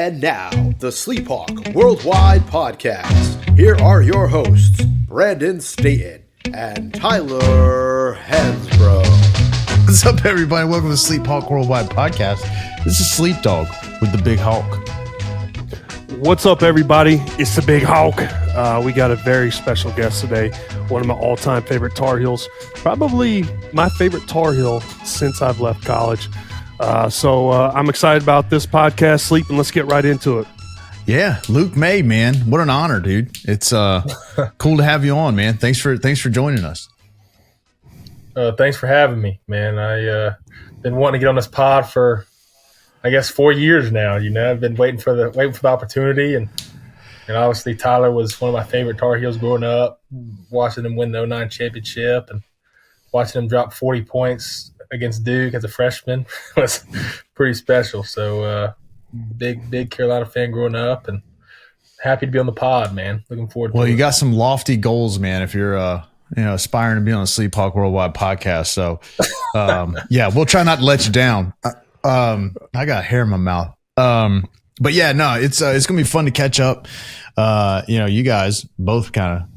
And now, the SleepHawk Worldwide Podcast. Here are your hosts, Brandon Staton and Tyler Hansbrough. What's up, everybody? Welcome to SleepHawk Worldwide Podcast. This is Sleep Dog with the Big Hawk. What's up, everybody? It's the Big Hawk. We got a very special guest today. One of my all-time favorite Tar Heels. Probably my favorite Tar Heel since I've left college. So I'm excited about this podcast, Sleep, and let's get right into it. Yeah, Luke Maye, man. What an honor, dude. It's cool to have you on, man. Thanks for joining us. Thanks for having me, man. I been wanting to get on this pod for, I guess, 4 years now. You know, I've been waiting for the opportunity, and obviously Tyler was one of my favorite Tar Heels growing up. Watching him win the 09 championship and watching him drop 40 points against Duke as a freshman was pretty special. So big Carolina fan growing up, and happy to be on the pod, man. Looking forward to it. Well, you got some lofty goals, man, if you're aspiring to be on the SleepHawk Worldwide Podcast. So yeah, we'll try not to let you down. I got hair in my mouth. But yeah, no, it's gonna be fun to catch up. You guys both kind of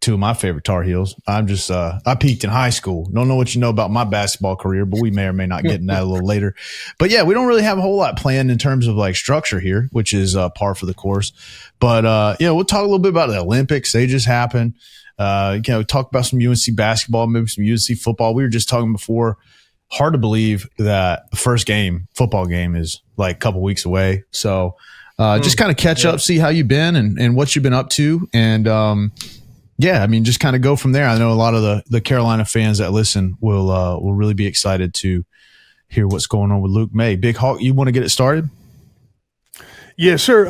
two of my favorite Tar Heels. I peaked in high school. Don't know what you know about my basketball career, but we may or may not get in that a little later. But yeah, we don't really have a whole lot planned in terms of like structure here, which is par for the course. But we'll talk a little bit about the Olympics. They just happened. Talk about some UNC basketball, maybe some UNC football. We were just talking before. Hard to believe that the first football game is like a couple weeks away. So just kind of catch up, see how you've been and what you've been up to. And just kind of go from there. I know a lot of the Carolina fans that listen will really be excited to hear what's going on with Luke Maye. Big Hawk, you want to get it started? Yeah, sure.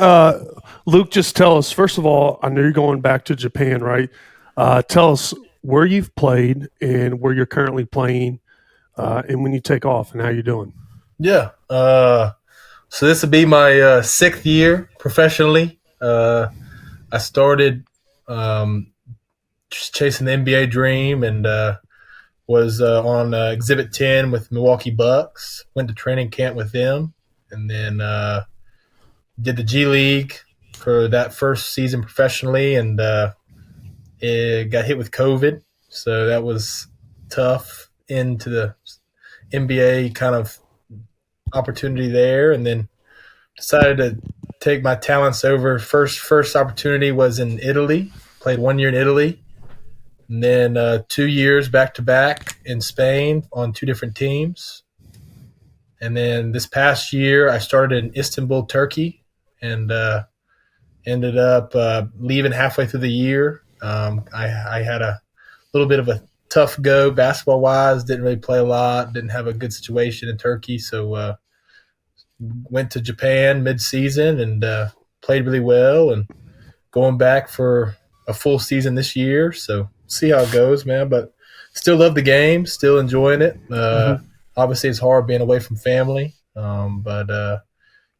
Luke, just tell us, first of all, I know you're going back to Japan, right? Tell us where you've played and where you're currently playing and when you take off and how you're doing. Yeah. So this will be my sixth year professionally. I started just chasing the NBA dream and was on Exhibit 10 with Milwaukee Bucks. Went to training camp with them, and then did the G League for that first season professionally, and it got hit with COVID, so that was tough into the NBA kind of opportunity there, and then decided to take my talents over. First opportunity was in Italy. Played 1 year in Italy, and then 2 years back-to-back in Spain on two different teams. And then this past year, I started in Istanbul, Turkey, and ended up leaving halfway through the year. I had a little bit of a tough go basketball-wise. Didn't really play a lot. Didn't have a good situation in Turkey, so went to Japan mid-season and played really well, and going back for a full season this year. So see how it goes, man. But still love the game, still enjoying it. Obviously, it's hard being away from family, but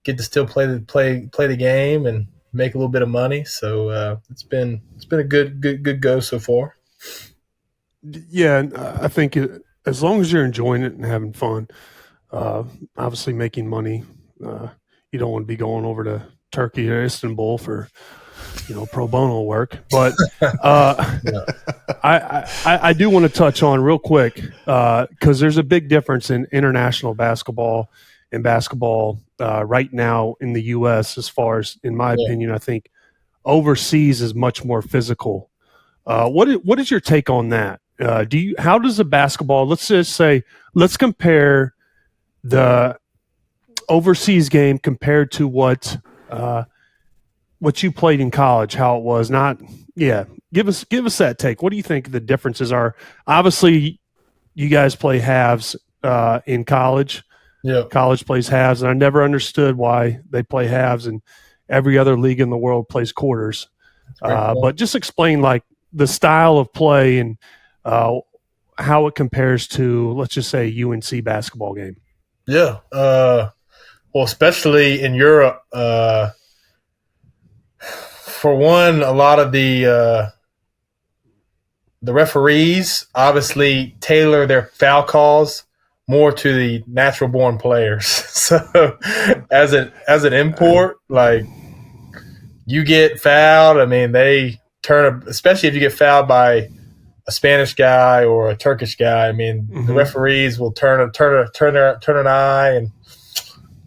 get to still play the game and make a little bit of money. So it's been a good go so far. Yeah, and I think as long as you're enjoying it and having fun, obviously making money, you don't want to be going over to Turkey or Istanbul for pro bono work. But I do want to touch on real quick because there's a big difference in international basketball and basketball right now in the U.S. as far as, in my opinion, I think overseas is much more physical. What is your take on that? How does the basketball, let's compare the overseas game compared to what you played in college, how it was. Give us that take. What do you think the differences are? Obviously, you guys play halves in college. Yeah. College plays halves, and I never understood why they play halves and every other league in the world plays quarters. But just explain like the style of play and how it compares to, let's just say, UNC basketball game. Yeah. Well, especially in Europe, for one, a lot of the referees obviously tailor their foul calls more to the natural born players. So as an import, like you get fouled. I mean, they especially if you get fouled by a Spanish guy or a Turkish guy. I mean, the referees will turn an eye, and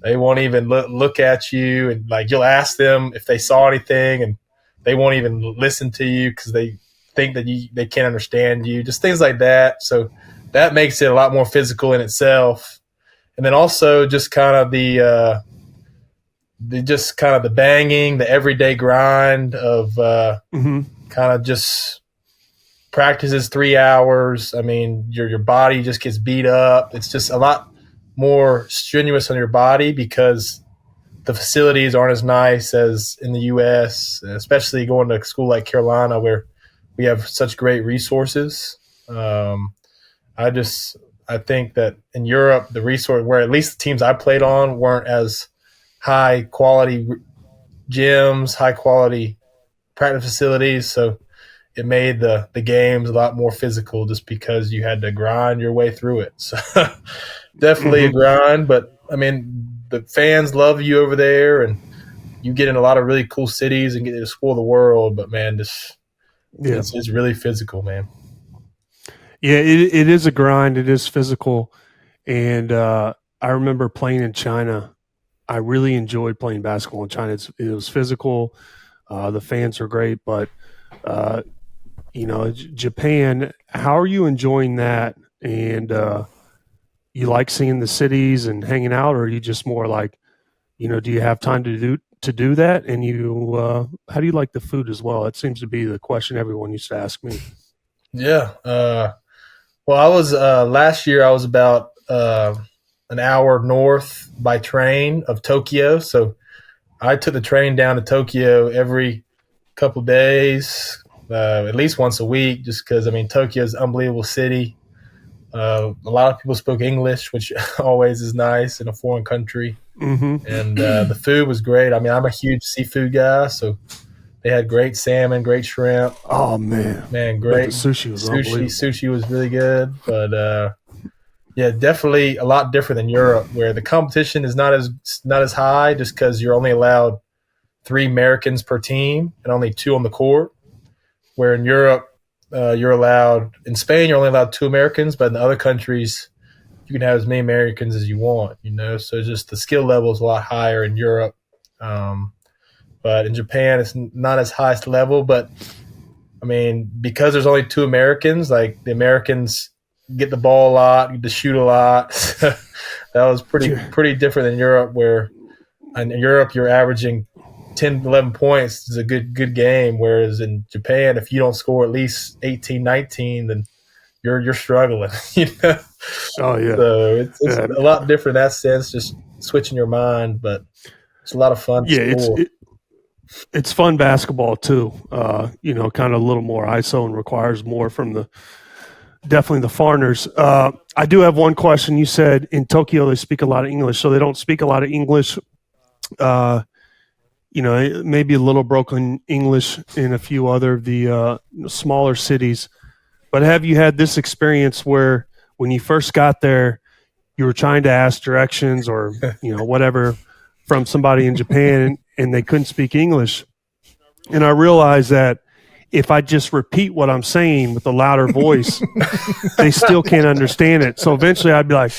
they won't even look at you. And like you'll ask them if they saw anything, and they won't even listen to you because they think that they can't understand you. Just things like that. So that makes it a lot more physical in itself. And then also just kind of the banging, the everyday grind of kind of just practices 3 hours. I mean, your body just gets beat up. It's just a lot more strenuous on your body because the facilities aren't as nice as in the U.S., especially going to a school like Carolina where we have such great resources. I think that in Europe, the resource where at least the teams I played on weren't as high quality gyms, high quality practice facilities. So it made the games a lot more physical just because you had to grind your way through it. So definitely a grind, but I mean, the fans love you over there and you get in a lot of really cool cities and get to explore the world. But man, it's really physical, man. Yeah, it is a grind. It is physical. And I remember playing in China. I really enjoyed playing basketball in China. It was physical. The fans are great. But, Japan, how are you enjoying that? And you like seeing the cities and hanging out, or are you just more like, do you have time to do that? And how do you like the food as well? It seems to be the question everyone used to ask me. Yeah. Well, I was last year. I was about an hour north by train of Tokyo, so I took the train down to Tokyo every couple days, at least once a week, just because Tokyo is an unbelievable city. A lot of people spoke English, which always is nice in a foreign country, and the food was great. I'm a huge seafood guy, so. They had great salmon, great shrimp. Oh man, great. The sushi was unbelievable. Sushi was really good, but definitely a lot different than Europe, where the competition is not as high, just because you're only allowed 3 Americans per team and only 2 on the court. Where in Europe, in Spain you're only allowed 2 Americans, but in the other countries you can have as many Americans as you want. So just the skill level is a lot higher in Europe. But in Japan, it's not as highest level. But, because there's only 2 Americans, like the Americans get the ball a lot, get to shoot a lot. That was pretty different than Europe, where in Europe you're averaging 10, 11 points is a good game. Whereas in Japan, if you don't score at least 18, 19, then you're struggling. Oh, yeah. So it's a lot different in that sense, just switching your mind. But it's a lot of fun. Yeah, it's fun basketball too. Kind of a little more ISO and requires more from definitely the foreigners. I do have one question. You said in Tokyo they speak a lot of English, so they don't speak a lot of English. Maybe a little broken English in a few other of the smaller cities. But have you had this experience where when you first got there, you were trying to ask directions or whatever from somebody in Japan and they couldn't speak English? And I realized that if I just repeat what I'm saying with a louder voice, they still can't understand it. So eventually I'd be like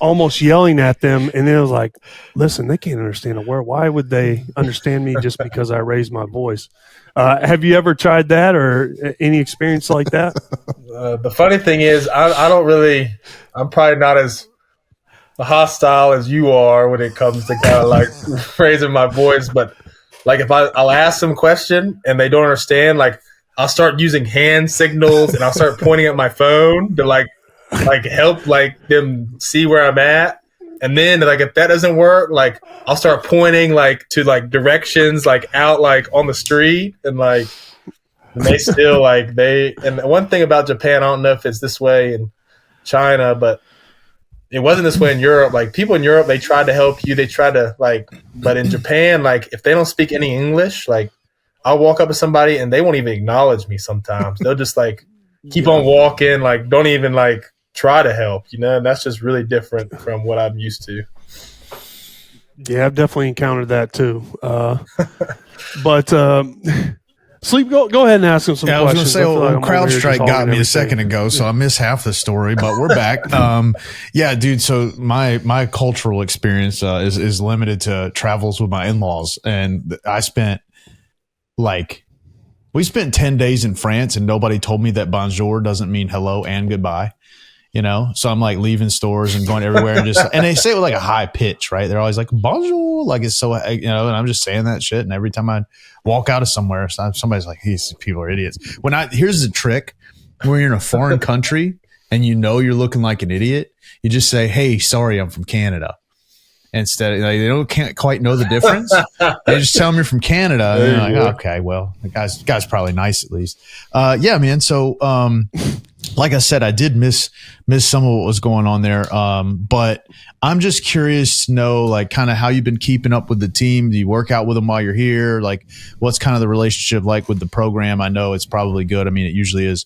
almost yelling at them. And then it was like, listen, they can't understand a word. Why would they understand me just because I raised my voice? Have you ever tried that or any experience like that? The funny thing is I'm probably not as hostile as you are when it comes to kind of like raising my voice, but like if I'll ask them a question and they don't understand, like I'll start using hand signals and I'll start pointing at my phone to like help like them see where I'm at. And then like if that doesn't work, like I'll start pointing like to like directions like out like on the street and like and they still like and one thing about Japan, I don't know if it's this way in China, but it wasn't this way in Europe. Like people in Europe, they tried to help you. They tried to but in Japan, like if they don't speak any English, like I'll walk up to somebody and they won't even acknowledge me sometimes. They'll just like keep on walking, like don't even like try to help, and that's just really different from what I'm used to. Yeah, I've definitely encountered that too. But Sleep, go ahead and ask him some questions. I was going to say, like CrowdStrike got me a second ago, so I missed half the story, but we're back. Yeah, dude. So my cultural experience is limited to travels with my in-laws, and we spent 10 days in France, and nobody told me that bonjour doesn't mean hello and goodbye. So I'm like leaving stores and going everywhere and and they say it with like a high pitch, right? They're always like, bonjour, like it's so, and I'm just saying that shit. And every time I walk out of somewhere, somebody's like, these people are idiots. Here's the trick: when you're in a foreign country and you're looking like an idiot, you just say, hey, sorry, I'm from Canada. Instead, they can't quite know the difference. They just tell them you're from Canada. And they're like, okay, well, the guy's probably nice at least. Yeah, man. So, like I said, I did miss some of what was going on there. But I'm just curious to know, like, kind of how you've been keeping up with the team. Do you work out with them while you're here? Like, what's kind of the relationship like with the program? I know it's probably good. I mean, it usually is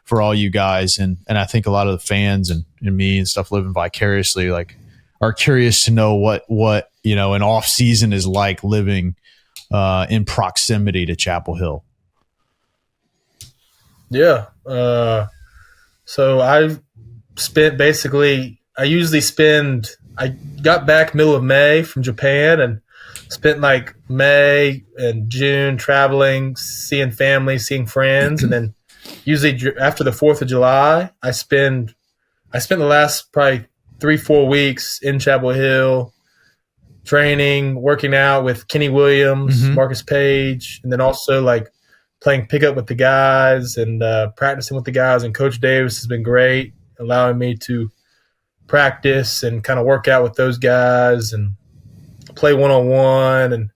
for all you guys. And I think a lot of the fans and me and stuff living vicariously, like, are curious to know what an off season is like living in proximity to Chapel Hill. Yeah. So I got back middle of May from Japan and spent like May and June traveling, seeing family, seeing friends. And then usually after the 4th of July, I spent the last probably 3-4 weeks in Chapel Hill, training, working out with Kenny Williams, Marcus Page, and then also like playing pickup with the guys and practicing with the guys. And Coach Davis has been great, allowing me to practice and kind of work out with those guys and play one-on-one and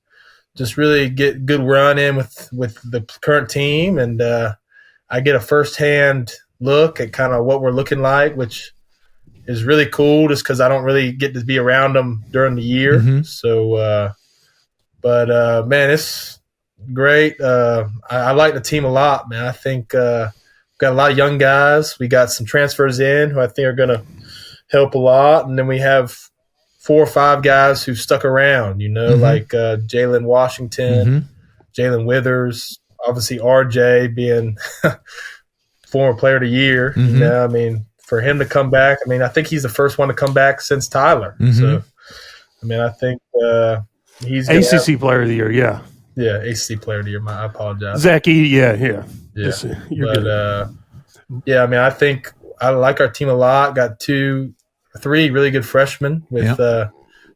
just really get good run in with the current team. And I get a firsthand look at kind of what we're looking like, which is really cool just because I don't really get to be around them during the year. So, man, it's great. I like the team a lot, man. I think we've got a lot of young guys. We got some transfers in who I think are going to help a lot. And then we have 4 or 5 guys who stuck around, like Jalen Washington, Jalen Withers, obviously RJ being former player of the year. I mean, for him to come back, I mean, I think he's the first one to come back since Tyler. So, I mean, I think he's ACC player of the year. Yeah. Yeah. ACC player of the year. I apologize. Zachy. Yeah. You're good. Yeah. I mean, I think I like our team a lot. Got 2-3 really good freshmen with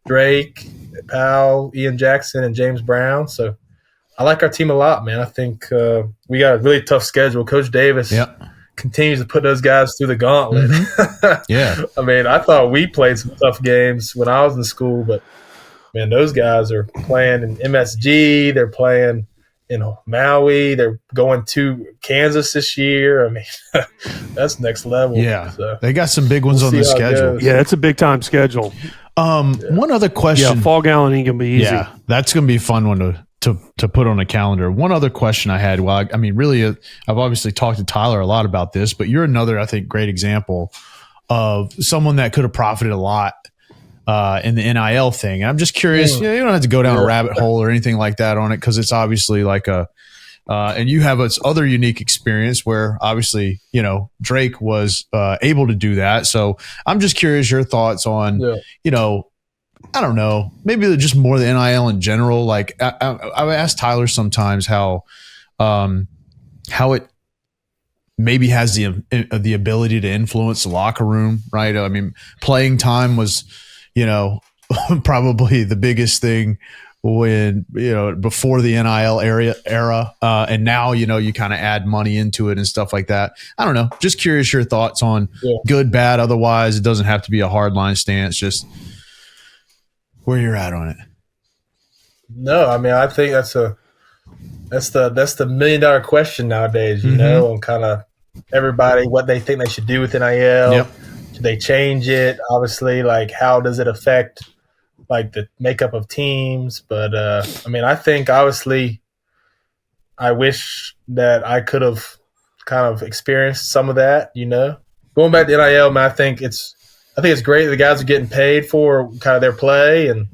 Drake, Powell, Ian Jackson, and James Brown. So I like our team a lot, man. I think we got a really tough schedule. Coach Davis continues to put those guys through the gauntlet. Yeah. I mean, I thought we played some tough games when I was in school, but, man, those guys are playing in MSG. They're playing in Maui. They're going to Kansas this year. I mean, that's next level. Yeah. So, they got some big ones on the schedule. Yeah, it's a big-time schedule. One other question. Yeah, Fall Gallon ain't going to be easy. Yeah, that's going to be a fun one to put on a calendar. One other question I had, well, I mean, really, I've obviously talked to Tyler a lot about this, but you're another, I think, great example of someone that could have profited a lot in the NIL thing. I'm just curious, you don't have to go down a rabbit hole or anything like that on it, because it's obviously like and you have this other unique experience where obviously, Drake was able to do that. So I'm just curious your thoughts on, I don't know, maybe just more the NIL in general. Like I ask Tyler sometimes how it maybe has the ability to influence the locker room, right? I mean, playing time was, probably the biggest thing when, before the NIL era. And now, you kind of add money into it and stuff like that. I don't know. Just curious your thoughts on good, bad. Otherwise, it doesn't have to be a hard line stance. Just where you're at on it. No, I mean, I think that's the $1 million question nowadays, on kind of everybody, what they think they should do with NIL. Yep. Should they change it? Obviously, like, how does it affect like the makeup of teams? But I mean, I think obviously I wish that I could have kind of experienced some of that, going back to NIL, man, I think it's great the guys are getting paid for kind of their play, and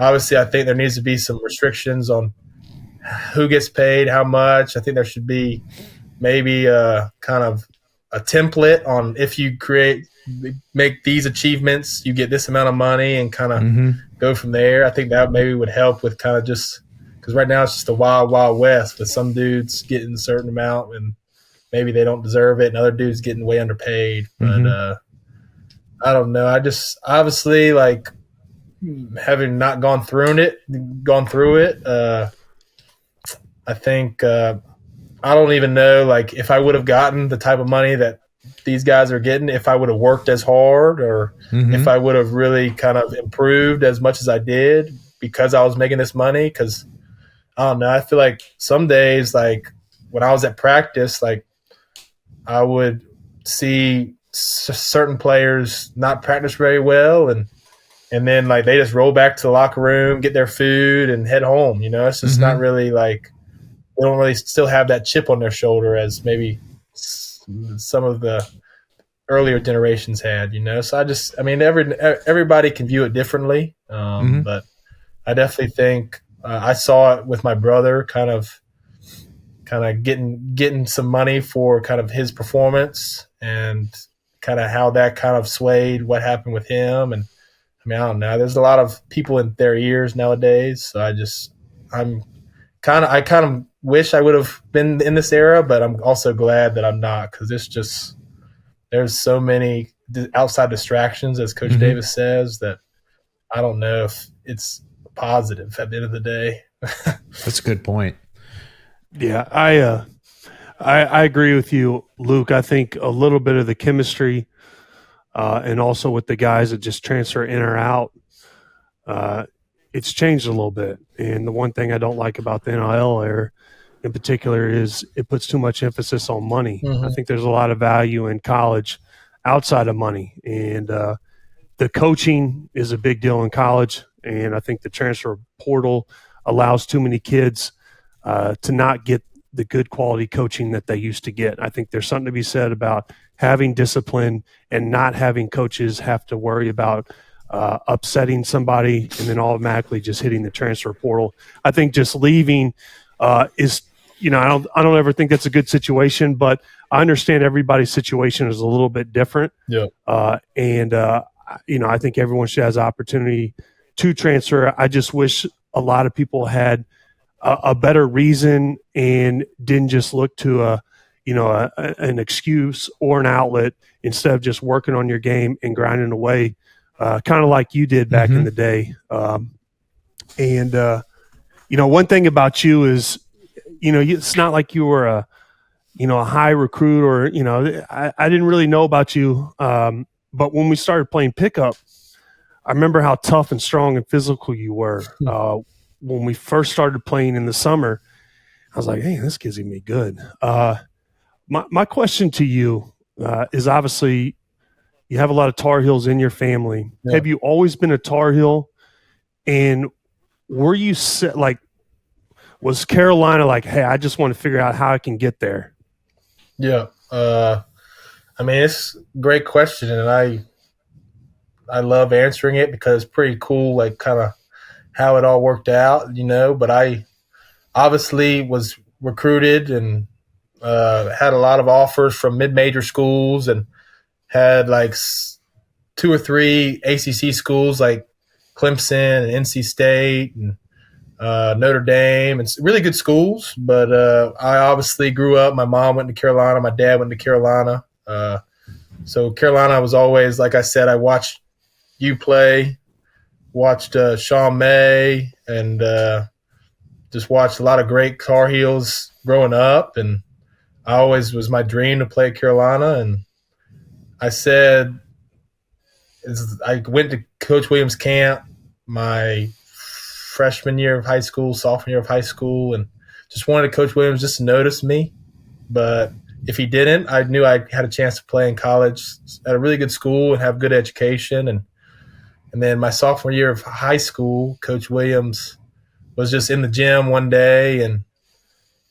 obviously I think there needs to be some restrictions on who gets paid, how much. I think there should be maybe kind of a template on if you make these achievements, you get this amount of money, and kind of go from there. I think that maybe would help with kind of just because right now it's just a wild, wild west with some dudes getting a certain amount and maybe they don't deserve it, and other dudes getting way underpaid. But I don't know. I just obviously like having not gone through it. I think I don't even know like if I would have gotten the type of money that these guys are getting, if I would have worked as hard, or if I would have really kind of improved as much as I did because I was making this money. Because I don't know. I feel like some days, like when I was at practice, like I would see certain players not practice very well, and then like they just roll back to the locker room, get their food, and head home. You know, it's just not really like they don't really still have that chip on their shoulder as maybe some of the earlier generations had. You know, so I mean, everybody can view it differently, but I definitely think I saw it with my brother, kind of getting some money for kind of his performance and kind of how that kind of swayed what happened with him. And I mean, I don't know. There's a lot of people in their ears nowadays. So I kind of wish I would have been in this era, but I'm also glad that I'm not, because there's so many outside distractions, as Coach Davis says, that I don't know if it's positive at the end of the day. That's a good point. Yeah, I agree with you, Luke. I think a little bit of the chemistry and also with the guys that just transfer in or out, it's changed a little bit. And the one thing I don't like about the NIL era in particular is it puts too much emphasis on money. I think there's a lot of value in college outside of money. And the coaching is a big deal in college. And I think the transfer portal allows too many kids to not get the good quality coaching that they used to get. I think there's something to be said about having discipline and not having coaches have to worry about upsetting somebody and then automatically just hitting the transfer portal. I think just leaving is, I don't ever think that's a good situation, but I understand everybody's situation is a little bit different. Yeah. I think everyone should have the opportunity to transfer. I just wish a lot of people had a better reason and didn't just look to an excuse or an outlet instead of just working on your game and grinding away, kind of like you did back in the day. One thing about you is, it's not like you were a high recruit or, I didn't really know about you. But when we started playing pickup, I remember how tough and strong and physical you were. When we first started playing in the summer, I was like, hey, this kid's going to be good. My question to you is obviously you have a lot of Tar Heels in your family. Yeah. Have you always been a Tar Heel? And were you was Carolina like, hey, I just want to figure out how I can get there? Yeah. I mean, it's a great question, and I love answering it because it's pretty cool, like kind of how it all worked out, But I obviously was recruited and had a lot of offers from mid-major schools and had like 2 or 3 ACC schools like Clemson and NC State and Notre Dame, and really good schools. But I obviously grew up. My mom went to Carolina. My dad went to Carolina. So Carolina was always, like I said, I watched you play, watched Sean May, and just watched a lot of great Tar Heels growing up. And I always was my dream to play at Carolina. And I said, I went to Coach Williams' camp my freshman year of high school, sophomore year of high school, and just wanted Coach Williams just to notice me. But if he didn't, I knew I had a chance to play in college at a really good school and have good education. And then my sophomore year of high school, Coach Williams was just in the gym one day and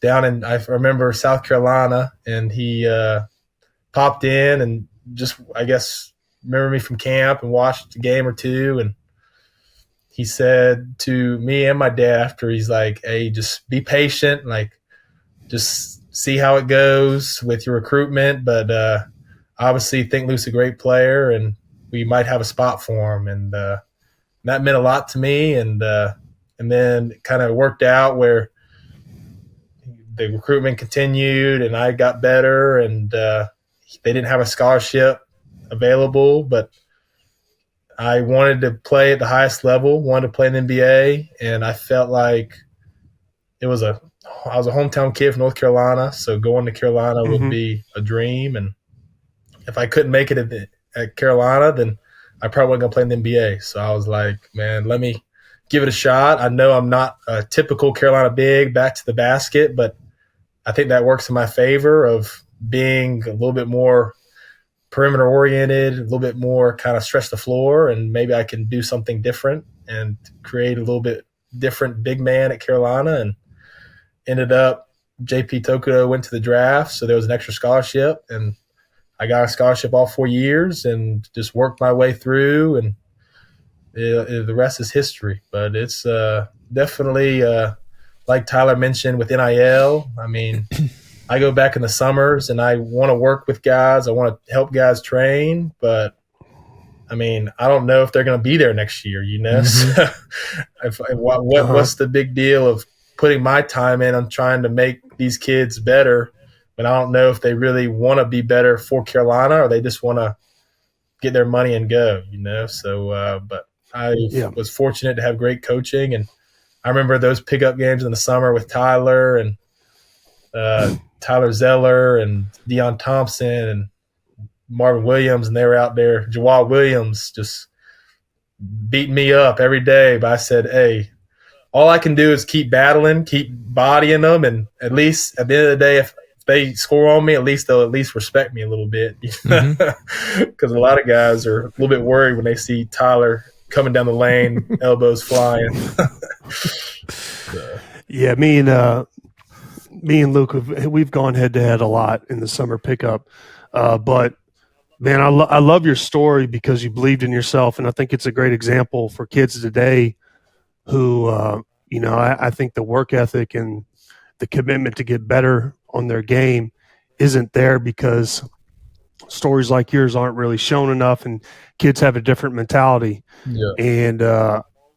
down in, I remember, South Carolina, and he popped in and just, I guess, remember me from camp and watched a game or two. And he said to me and my dad after, he's like, hey, just be patient. Like, just see how it goes with your recruitment. But obviously think Luke's a great player and we might have a spot for him. And that meant a lot to me. And then it kind of worked out where the recruitment continued and I got better, and they didn't have a scholarship available, but I wanted to play at the highest level, wanted to play in the NBA, and I felt like I was a hometown kid from North Carolina, so going to Carolina would be a dream. And if I couldn't make it at Carolina, then I probably wasn't going to play in the NBA. So I was like, man, let me give it a shot. I know I'm not a typical Carolina big, back to the basket, but I think that works in my favor of being a little bit more perimeter oriented, a little bit more kind of stretch the floor, and maybe I can do something different and create a little bit different big man at Carolina. And ended up, JP Tokudo went to the draft, so there was an extra scholarship, and I got a scholarship all 4 years and just worked my way through, and the rest is history. But it's definitely, like Tyler mentioned with NIL, I mean, I go back in the summers and I want to work with guys. I want to help guys train, but I mean, I don't know if they're going to be there next year, you know? So what's the big deal of putting my time in on trying to make these kids better, but I don't know if they really want to be better for Carolina or they just want to get their money and go, you know? So, but I was fortunate to have great coaching, and I remember those pickup games in the summer with Tyler and Tyler Zeller and Deion Thompson and Marvin Williams, and they were out there. Jawad Williams just beating me up every day. But I said, hey, all I can do is keep battling, keep bodying them, and at least at the end of the day, if they score on me, at least they'll at least respect me a little bit. Because a lot of guys are a little bit worried when they see Tyler coming down the lane, elbows flying. Yeah, me and Luke, we've gone head to head a lot in the summer pickup. But man, I love your story because you believed in yourself, and I think it's a great example for kids today who, I think the work ethic and the commitment to get better on their game isn't there because stories like yours aren't really shown enough, and kids have a different mentality. Yeah. And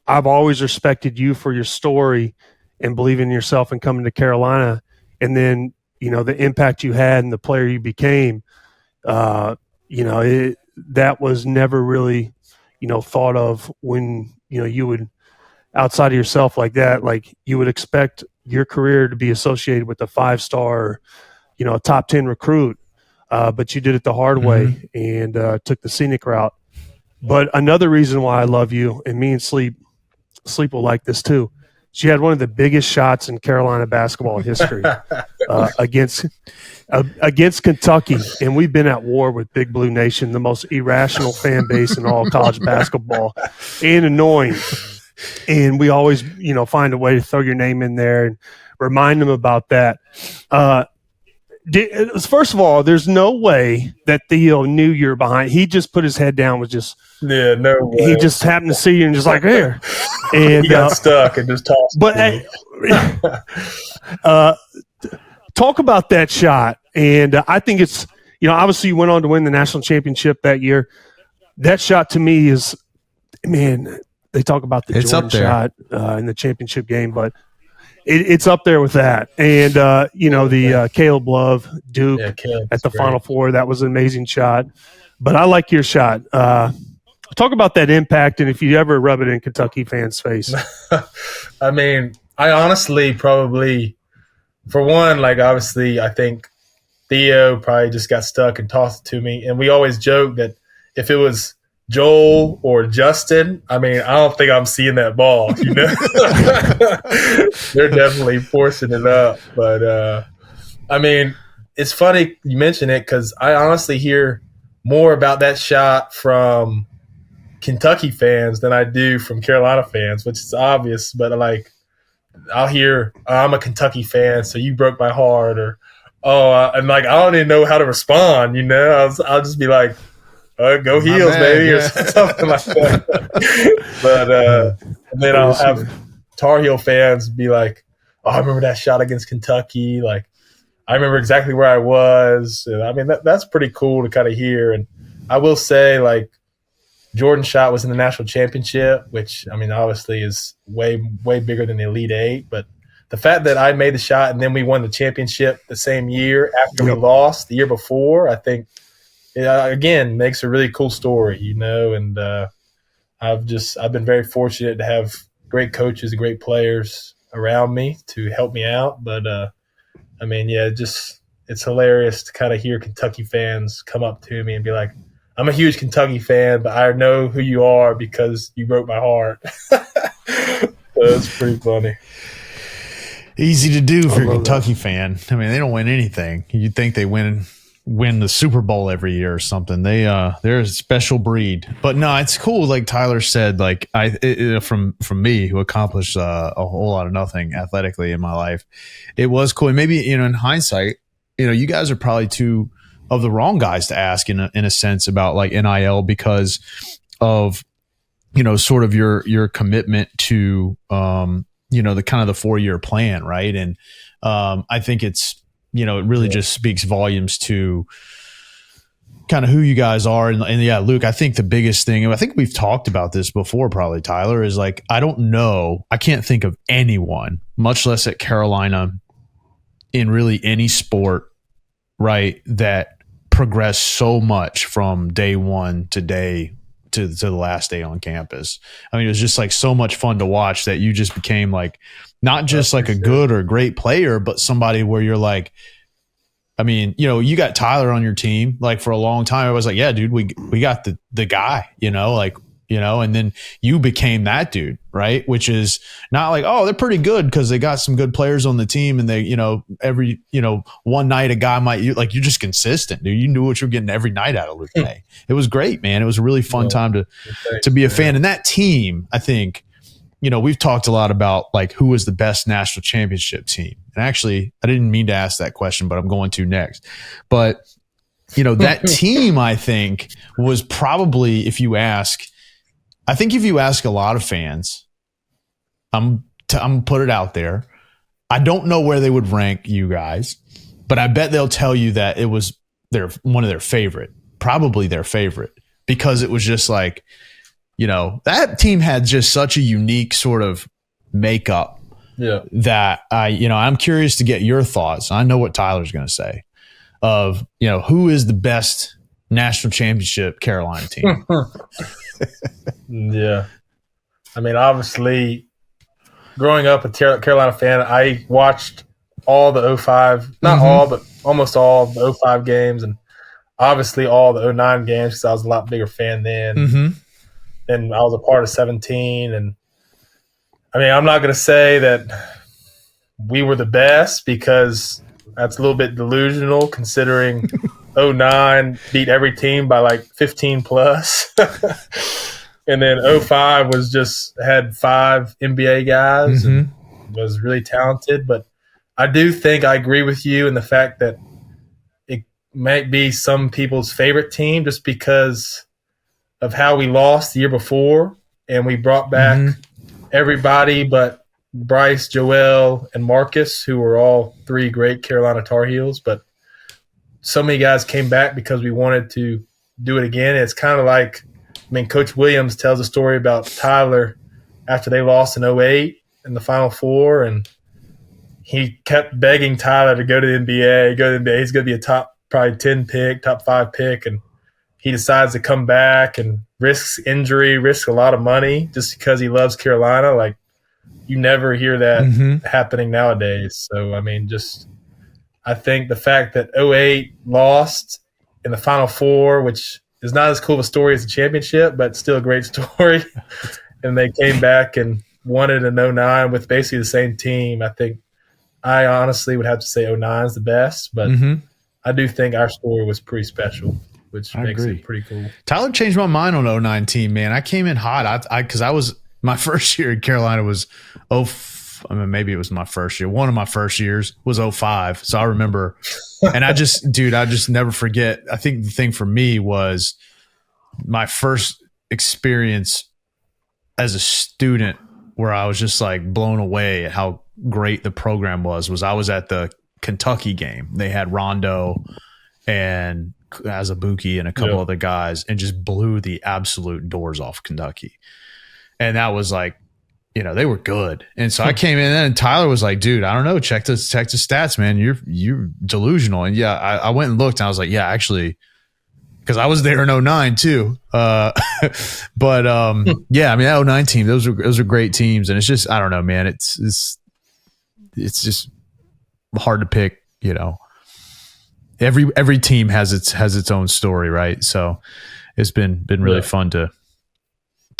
I've always respected you for your story and believing in yourself and coming to Carolina. And then, the impact you had and the player you became, that was never really, thought of when, you would, outside of yourself like that, like you would expect your career to be associated with a 5-star, a top 10 recruit. But you did it the hard way and took the scenic route. But another reason why I love you, and me and Sleep will like this too, she had one of the biggest shots in Carolina basketball history against Kentucky. And we've been at war with Big Blue Nation, the most irrational fan base in all college basketball, and annoying. And we always, find a way to throw your name in there and remind them about that. First of all, there's no way that Theo knew you were behind. He just put his head down, was just no way. He just happened to see you and just like here, and he got stuck and just tossed. But talk about that shot, and I think it's obviously you went on to win the national championship that year. That shot to me is, man, they talk about the Jordan shot in the championship game, but. It's up there with that. And, the Caleb Love, Duke at the Final Four, that was an amazing shot. But I like your shot. Talk about that impact and if you ever rub it in Kentucky fans' face. I mean, I honestly probably, for one, obviously I think Theo probably just got stuck and tossed it to me. And we always joke that if it was Joel or Justin, I mean, I don't think I'm seeing that ball, They're definitely forcing it up. But, I mean, it's funny you mention it because I honestly hear more about that shot from Kentucky fans than I do from Carolina fans, which is obvious. But, I'll hear, I'm a Kentucky fan, so you broke my heart, and like I don't even know how to respond. I'll just be like, "Go Heels, bad, baby," or yeah. something like that. But and then I'll have Tar Heel fans be like, "Oh, I remember that shot against Kentucky. Like, I remember exactly where I was." And I mean, that's pretty cool to kind of hear. And I will say, like, Jordan's shot was in the national championship, which I mean, obviously is way, way bigger than the Elite Eight. But the fact that I made the shot and then we won the championship the same year after we lost the year before, I think, again, makes a really cool story, And I've been very fortunate to have great coaches and great players around me to help me out. But I mean, yeah, it's hilarious to kind of hear Kentucky fans come up to me and be like, "I'm a huge Kentucky fan, but I know who you are because you broke my heart." So it's pretty funny. Easy to do for a Kentucky fan. I mean, they don't win anything. You'd think they win the Super Bowl every year or something. They're a special breed. But no, it's cool. Like Tyler said, like from me, who accomplished a whole lot of nothing athletically in my life, it was cool. And maybe in hindsight, you guys are probably two of the wrong guys to ask in a sense about like NIL because of sort of your commitment to the kind of the 4-year plan, right? And I think it's it really just speaks volumes to kind of who you guys are. And yeah, Luke, I think the biggest thing, and I think we've talked about this before probably, Tyler, is like, I can't think of anyone, much less at Carolina, in really any sport, right, that progressed so much from day one to the last day on campus. I mean, it was just like so much fun to watch that you just became like, not just like a good or great player, but somebody where you're like, I mean, you got Tyler on your team, like for a long time. I was like, yeah, dude, we got the guy, and then you became that dude, right? Which is not like, oh, they're pretty good because they got some good players on the team and they, every, one night a guy might, you're just consistent, dude. You knew what you're getting every night out of Luke Maye. It was great, man. It was a really fun time to be a fan. And that team, I think, we've talked a lot about like who was the best national championship team. And actually, I didn't mean to ask that question, but I'm going to next. But, that team, I think, was probably, if you ask a lot of fans, I'm put it out there. I don't know where they would rank you guys, but I bet they'll tell you that it was one of their favorite, probably their favorite, because it was just like, that team had just such a unique sort of makeup that I'm curious to get your thoughts. I know what Tyler's going to say of, who is the best national championship Carolina team. Yeah. I mean, obviously, growing up a Carolina fan, I watched all the 05, not all, but almost all of the 05 games, and obviously all the 09 games because I was a lot bigger fan then. And I was a part of 17. And, I mean, I'm not going to say that we were the best because that's a little bit delusional considering 09 beat every team by like 15 plus. And then 05 had 5 NBA guys and was really talented. But I do think I agree with you in the fact that it might be some people's favorite team just because of how we lost the year before. And we brought back everybody but Bryce, Joel, and Marcus, who were all 3 great Carolina Tar Heels. But so many guys came back because we wanted to do it again. And it's kind of like, Coach Williams tells a story about Tyler after they lost in 08 in the Final Four, and he kept begging Tyler to go to the NBA, He's going to be a top probably 10 pick, top 5 pick, and he decides to come back and risks injury, risks a lot of money just because he loves Carolina. Like, you never hear that happening nowadays. So, I mean, I think the fact that 08 lost in the Final Four, which is not as cool of a story as the championship, but still a great story. And they came back and won it in 09 with basically the same team. I think I honestly would have to say 09 is the best, but I do think our story was pretty special, which makes it pretty cool. Tyler changed my mind on 09 team, man. I came in hot. Because I was my first year in Carolina was I mean, maybe it was my first year. One of my first years was 05. So I remember, and I just never forget. I think the thing for me was my first experience as a student where I was just like blown away at how great the program was I was at the Kentucky game. They had Rondo and Azubuike and a couple other guys and just blew the absolute doors off Kentucky. And that was like, you know, they were good. And so I came in and Tyler was like, dude, I don't know. Check the stats, man. You're delusional. And yeah, I went and looked and I was like, yeah, actually, because I was there in 09 too. But yeah, I mean, that 09 team, those are great teams. And it's just, I don't know, man, it's just hard to pick, you know. Every team has its own story, right? So it's been really fun to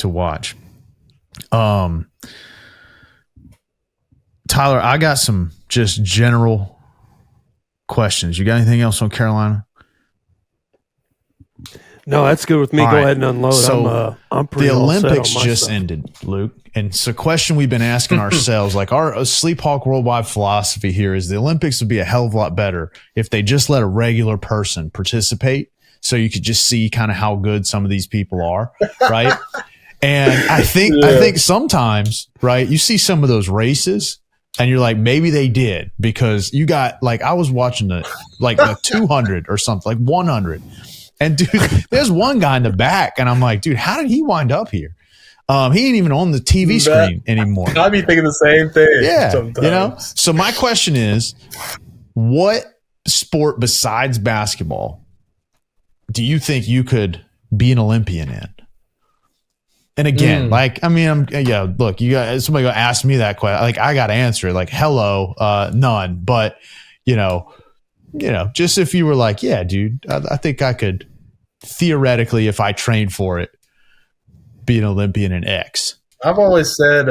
watch. Tyler, I got some just general questions. You got anything else on Carolina? No, that's good with me. All Go right. ahead and unload. So I'm pretty the all set Olympics on my just stuff. ended, Luke. And it's a question we've been asking ourselves, like our SleepHawk worldwide philosophy here is the Olympics would be a hell of a lot better if they just let a regular person participate so you could just see kind of how good some of these people are, right? And I think sometimes, right, you see some of those races and you're like, maybe they did because you got like, I was watching the 200 or something, like 100. And dude, there's one guy in the back and I'm like, dude, how did he wind up here? He ain't even on the TV screen anymore. I'd be thinking the same thing. Yeah. Sometimes. You know? So my question is, what sport besides basketball do you think you could be an Olympian in? And again, like, I mean, look, you got somebody gonna ask me that question. Like, I got to answer it. Like, hello, none. But, you know, just if you were like, yeah, dude, I think I could theoretically, if I trained for it, be an Olympian in X. I've always said,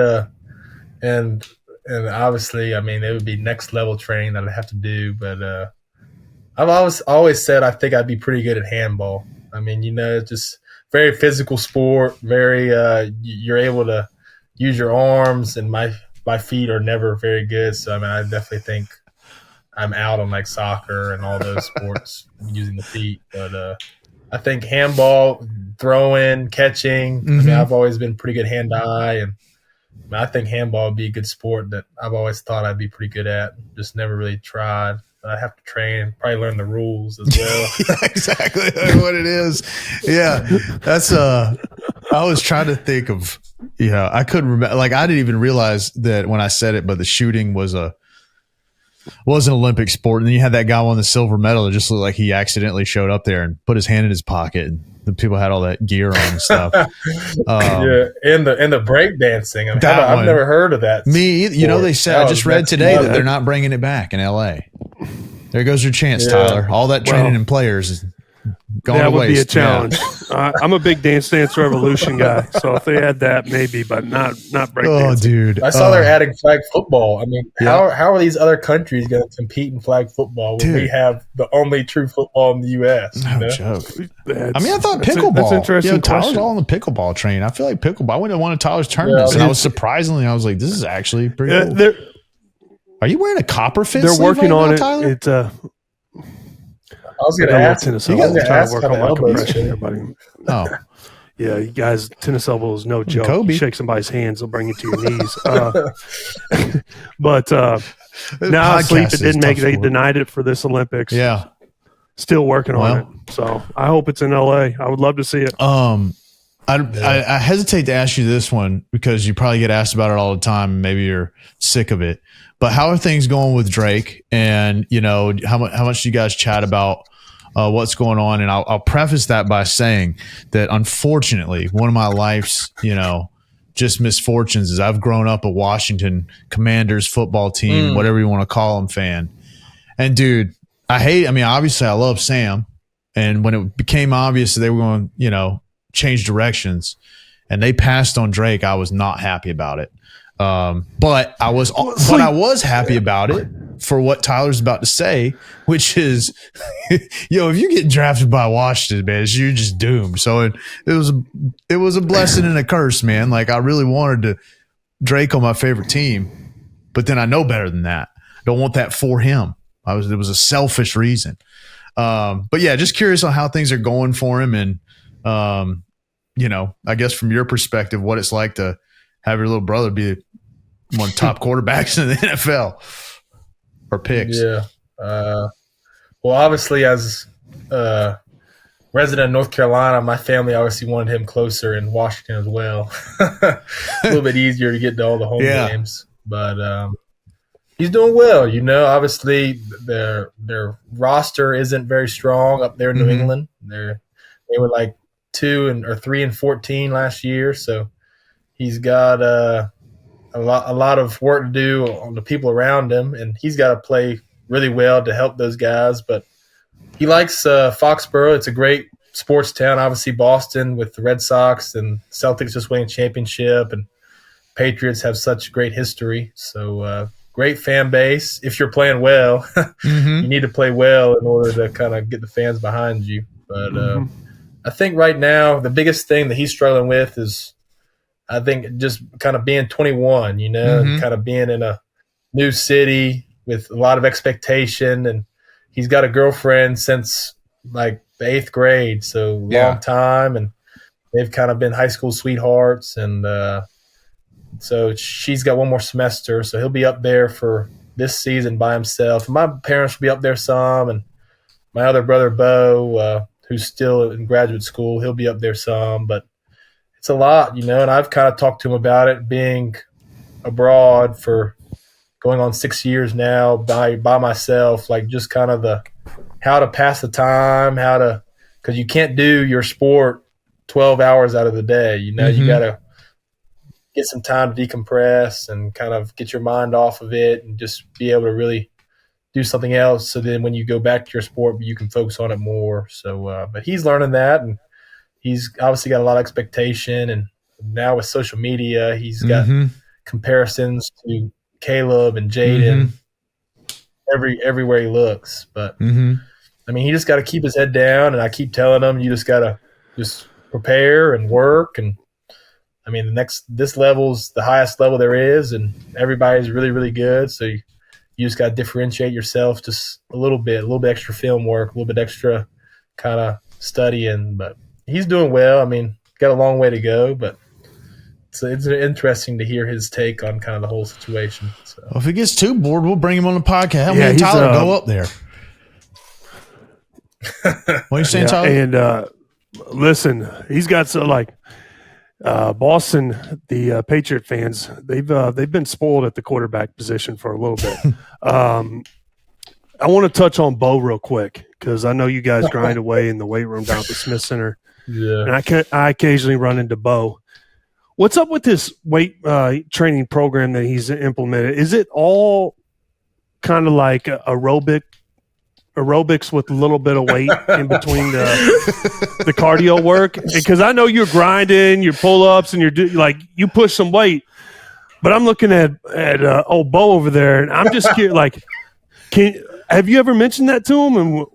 and obviously, I mean, it would be next level training that I'd have to do. But I've always said I think I'd be pretty good at handball. I mean, you know, just very physical sport. Very, you're able to use your arms, and my feet are never very good. So I mean, I definitely think I'm out on like soccer and all those sports using the feet. But I think handball, throwing, catching. I mean, I've always been pretty good hand-eye, and I think handball would be a good sport that I've always thought I'd be pretty good at. Just never really tried. But I have to train, probably learn the rules as well. Yeah, exactly what it is. Yeah, that's I was trying to think of. Yeah, I couldn't remember. Like, I didn't even realize that when I said it, but the shooting was an Olympic sport. And then you had that guy won the silver medal. It just looked like he accidentally showed up there and put his hand in his pocket, and the people had all that gear on and stuff. Yeah, and the break dancing. I mean, I've never heard of that. Me either. You know, they said, I just read today that they're not bringing it back in LA. There goes your chance, Tyler. All that training and players is gone to waste. That would be a challenge. Yeah. I'm a big Dance Dance Revolution guy, so if they had that, maybe, but not break dancing. Oh, dude. I saw they're adding flag football. I mean, how are these other countries going to compete in flag football when we have the only true football in the U.S.? No joke. I mean, I thought pickleball. That's interesting. Tyler's all on the pickleball train. I feel like pickleball. I went to one of Tyler's tournaments, and I was like, this is actually pretty cool. Are you wearing a copper fit? They're working on it. Tyler? It's I was going to ask. You guys trying to work on my compression here, buddy. Oh, yeah, you guys, tennis elbow is no joke. Kobe. You shake somebody's hands, they'll bring you to your knees. But now sleep. It didn't make. They denied it for this Olympics. Yeah, still working on it. So I hope it's in LA. I would love to see it. I hesitate to ask you this one because you probably get asked about it all the time. And maybe you're sick of it. But how are things going with Drake? And, you know, how much do you guys chat about what's going on? And I'll preface that by saying that, unfortunately, one of my life's, you know, just misfortunes is I've grown up a Washington Commanders football team, whatever you want to call them, fan. And, dude, obviously I love Sam. And when it became obvious that they were going to, you know, change directions and they passed on Drake, I was not happy about it. But I was happy about it for what Tyler's about to say, which is, yo, if you get drafted by Washington, man, you're just doomed. So it was a blessing and a curse, man. Like, I really wanted Drake on my favorite team, but then I know better than that. Don't want that for him. It was a selfish reason. But yeah, just curious on how things are going for him. And, I guess from your perspective, what it's like to have your little brother be one of the top quarterbacks in the NFL or picks. Yeah. Well, obviously, as resident of North Carolina, my family obviously wanted him closer in Washington as well. A little bit easier to get to all the home games. But he's doing well. Obviously, their roster isn't very strong up there in New England. They were like 3-14 last year, so he's got a lot of work to do on the people around him, and he's got to play really well to help those guys. But he likes Foxborough. It's a great sports town. Obviously, Boston with the Red Sox and Celtics just winning a championship, and Patriots have such great history. So great fan base. If you're playing well, you need to play well in order to kind of get the fans behind you. But I think right now the biggest thing that he's struggling with is, I think, just kind of being 21, and kind of being in a new city with a lot of expectation. And he's got a girlfriend since like the 8th grade, so long time. And they've kind of been high school sweethearts. And so she's got one more semester, so he'll be up there for this season by himself. My parents will be up there some, and my other brother, Bo, who's still in graduate school, he'll be up there some. But it's a lot, and I've kind of talked to him about it, being abroad for going on 6 years now by myself, like just kind of how to pass the time, because you can't do your sport 12 hours out of the day. You got to get some time to decompress and kind of get your mind off of it and just be able to really do something else. So then when you go back to your sport, you can focus on it more. So, but he's learning that, and he's obviously got a lot of expectation. And now with social media, he's got comparisons to Caleb and Jaden everywhere he looks. But I mean, he just got to keep his head down. And I keep telling him, you just got to just prepare and work. And I mean, this level's the highest level there is, and everybody's really, really good. So you just got to differentiate yourself just a little bit extra film work, a little bit extra kind of studying. But he's doing well. I mean, got a long way to go, but it's interesting to hear his take on kind of the whole situation. So. Well, if he gets too bored, we'll bring him on the podcast. Me and Tyler go up there. What are you saying, Tyler? And listen, he's got Boston, the Patriot fans, they've been spoiled at the quarterback position for a little bit. I want to touch on Bo real quick because I know you guys grind away in the weight room down at the Smith Center. Yeah, and I occasionally run into Bo. What's up with this weight training program that he's implemented? Is it all kind of like aerobics with a little bit of weight in between the cardio work? Because I know you're grinding, your pull-ups, and you push some weight. But I'm looking at old Bo over there, and I'm just curious, have you ever mentioned that to him? And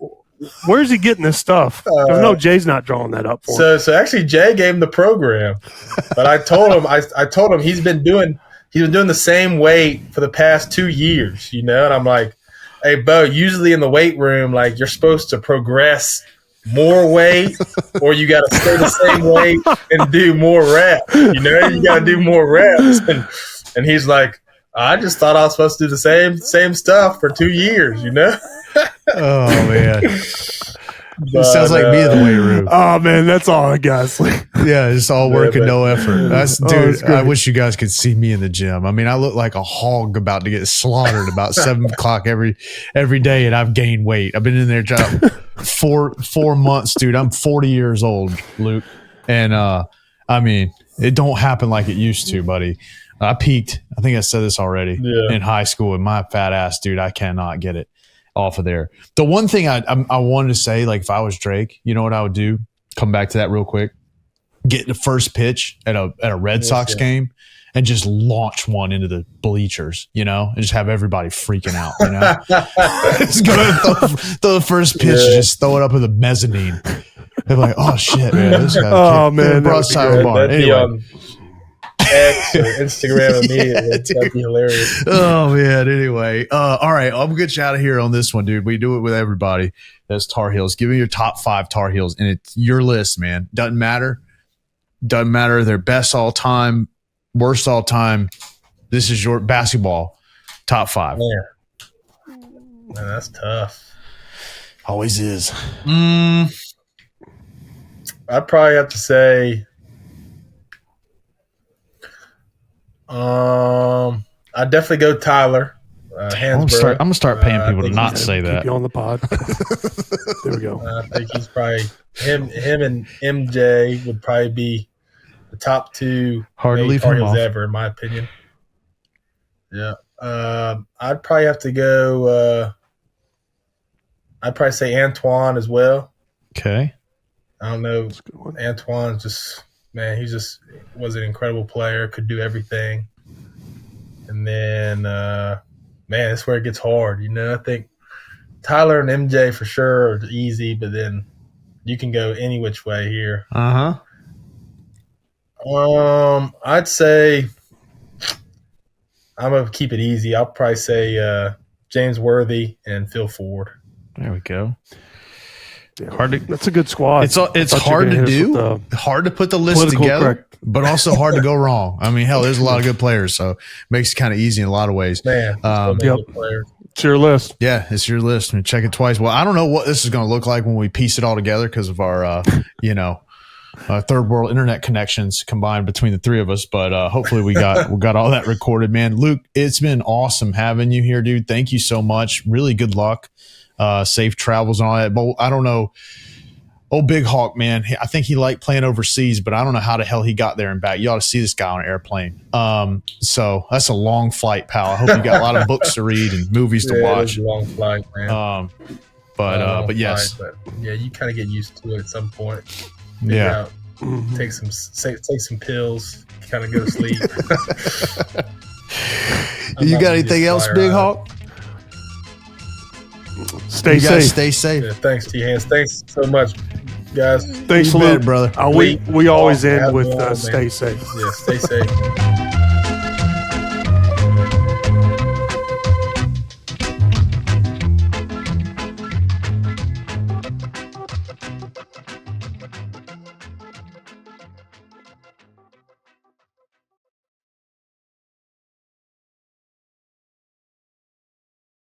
where's he getting this stuff? I know Jay's not drawing that up for him. So actually, Jay gave him the program, but I told him he's been doing the same weight for the past 2 years, and I'm like, hey, Bo, usually in the weight room, like, you're supposed to progress more weight, or you got to stay the same weight and do more reps. You got to do more reps. And he's like, I just thought I was supposed to do the same stuff for 2 years, Oh, man. It sounds like me in the weight room. Oh, man, that's all I got. Yeah, it's all work and no effort. Dude, I wish you guys could see me in the gym. I mean, I look like a hog about to get slaughtered about 7 o'clock every day, and I've gained weight. I've been in there job 4 months, dude. I'm 40 years old, Luke. And, I mean, it don't happen like it used to, buddy. I peaked. I think I said this already in high school, and my fat ass, dude, I cannot get it off of there. The one thing I wanted to say, like, if I was Drake, you know what I would do? Come back to that real quick. Get the first pitch at a Red Sox game and just launch one into the bleachers, and just have everybody freaking out, Just go throw the first pitch and just throw it up in the mezzanine. They're like, oh, shit, man. This guy brought Silent Bar. Anyway. X or Instagram immediately. That'd be hilarious. Oh man. Anyway, all right. I'm gonna get you out of here on this one, dude. We do it with everybody. That's Tar Heels. Give me your top 5 Tar Heels, and it's your list, man. Doesn't matter. Doesn't matter. They're best all time, worst all time. This is your basketball top 5. Man, that's tough. Always is. I'd probably have to say, I'd definitely go Tyler. I'm gonna start paying people to not say that. Keep you on the pod. There we go. I think he's probably him and MJ would probably be the top 2 Hard to leave Tar him Heels off. ever, in my opinion. Yeah. I'd probably have to go. I'd probably say Antoine as well. Okay. I don't know. That's a good one. Antoine just, man, he just was an incredible player, could do everything. And then, man, that's where it gets hard. I think Tyler and MJ for sure are easy, but then you can go any which way here. I'd say I'm going to keep it easy. I'll probably say James Worthy and Phil Ford. There we go. Yeah, that's a good squad. It's hard to do. Hard to put the list together, correct. but also hard to go wrong. I mean, hell, there's a lot of good players, so it makes it kind of easy in a lot of ways. Man, Yep. good players. It's your list. Yeah, it's your list. And check it twice. Well, I don't know what this is going to look like when we piece it all together because of our, third world internet connections combined between the three of us. But hopefully we got all that recorded, man. Luke, it's been awesome having you here, dude. Thank you so much. Really good luck. Safe travels and all that. But I don't know. Old Big Hawk, man. I think he liked playing overseas, but I don't know how the hell he got there and back. You ought to see this guy on an airplane. So that's a long flight, pal. I hope you got a lot of books to read and movies to watch. It was a long flight, man. But yes. But yeah, you kind of get used to it at some point. Yeah. Take some pills, kind of go to sleep. You got anything else, Big Hawk? Stay You guys safe. stay safe. Yeah, thanks, T-Hands. Thanks so much, guys. Thanks, You bet, Luke. brother. We always end Have with one, man. stay safe. Yeah, stay safe.